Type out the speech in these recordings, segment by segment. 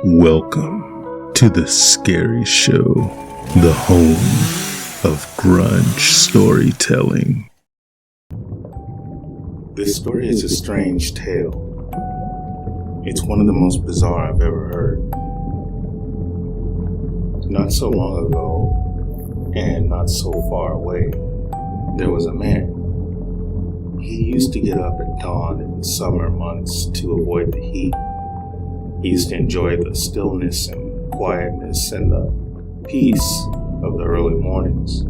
Welcome to the Scary Show, the home of grunge storytelling. This story is a strange tale. It's one of the most bizarre I've ever heard. Not so long ago, and not so far away, there was a man. He used to get up at dawn in the summer months to avoid the heat. He used to enjoy the stillness and quietness and the peace of the early mornings.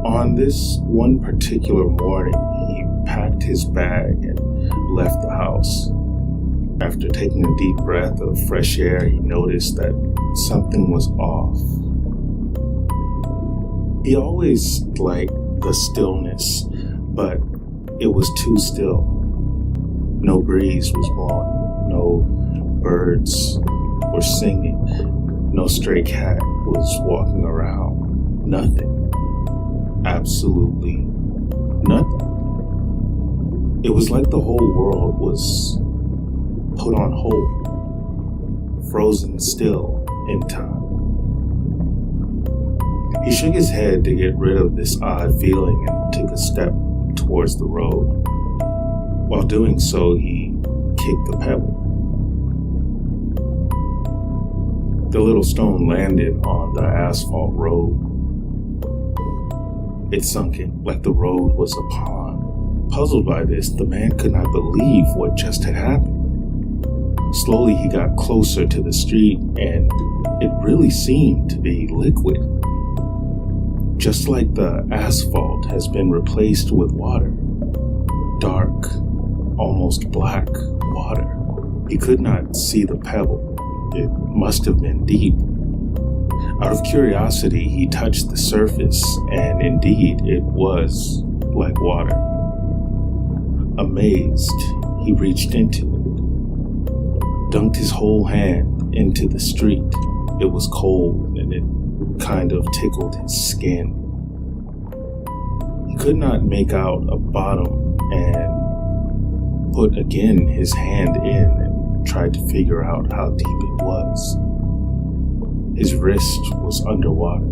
On this one particular morning, he packed his bag and left the house. After taking a deep breath of fresh air, he noticed that something was off. He always liked the stillness, but it was too still. No breeze was blowing. No birds were singing. No stray cat was walking around. Nothing. Absolutely nothing. It was like the whole world was put on hold, frozen still in time. He shook his head to get rid of this odd feeling and took a step towards the road. While doing so, he kicked the pebble. The little stone landed on the asphalt road. It sunk in like the road was a pond. Puzzled by this, the man could not believe what just had happened. Slowly he got closer to the street, and it really seemed to be liquid. Just like the asphalt has been replaced with water. Dark, almost black water. He could not see the pebble. It must have been deep. Out of curiosity, he touched the surface, and indeed, it was like water. Amazed, he reached into it, dunked his whole hand into the street. It was cold, and it kind of tickled his skin. He could not make out a bottom and put again his hand in and tried to figure out how deep it was. His wrist was underwater,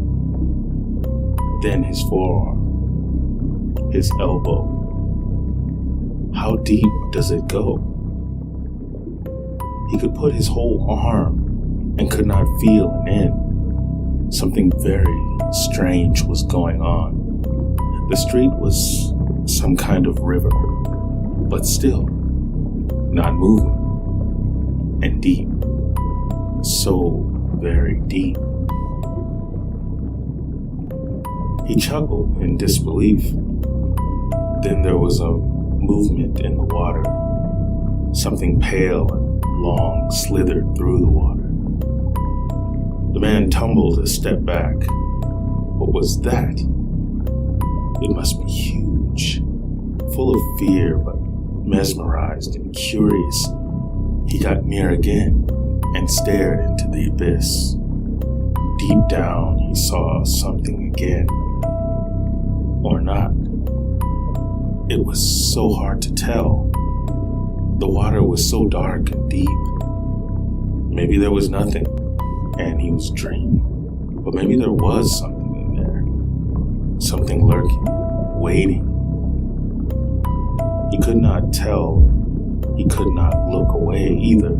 then his forearm, his elbow. How deep does it go? He could put his whole arm and could not feel an end. Something very strange was going on. The street was some kind of river, but still not moving, and deep, so very deep. He chuckled in disbelief. Then there was a movement in the water. Something pale and long slithered through the water. The man tumbled a step back. What was that? It must be huge, full of fear, but mesmerized and curious. He got near again and stared into the abyss. Deep down, he saw something again. Or not. It was so hard to tell. The water was so dark and deep. Maybe there was nothing, and he was dreaming. But maybe there was something in there. Something lurking, waiting. He could not tell. He could not look away either.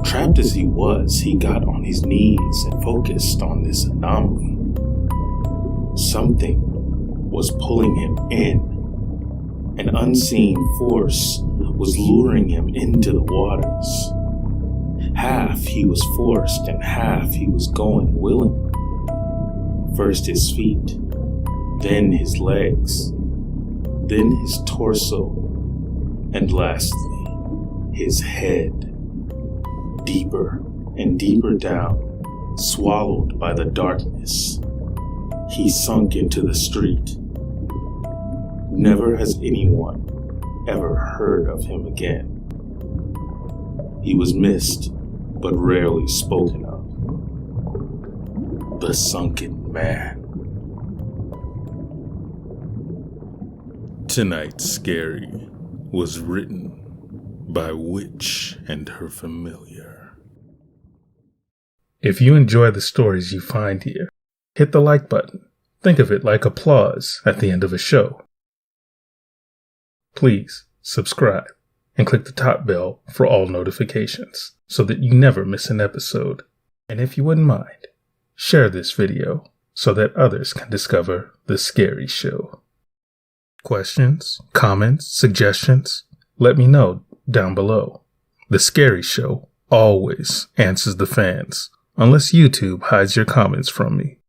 Trapped as he was, he got on his knees and focused on this anomaly. Something was pulling him in. An unseen force was luring him into the waters. Half he was forced and half he was going willingly. First his feet, then his legs, then his torso, and lastly, his head. Deeper and deeper down, swallowed by the darkness, he sunk into the street. Never has anyone ever heard of him again. He was missed, but rarely spoken of. The Sunken Man. Tonight's Scary was written by Witch and Her Familiar. If you enjoy the stories you find here, hit the like button. Think of it like applause at the end of a show. Please subscribe and click the top bell for all notifications so that you never miss an episode. And if you wouldn't mind, share this video so that others can discover The Scary Show. Questions, comments, suggestions? Let me know down below. The Scary Show always answers the fans, unless YouTube hides your comments from me.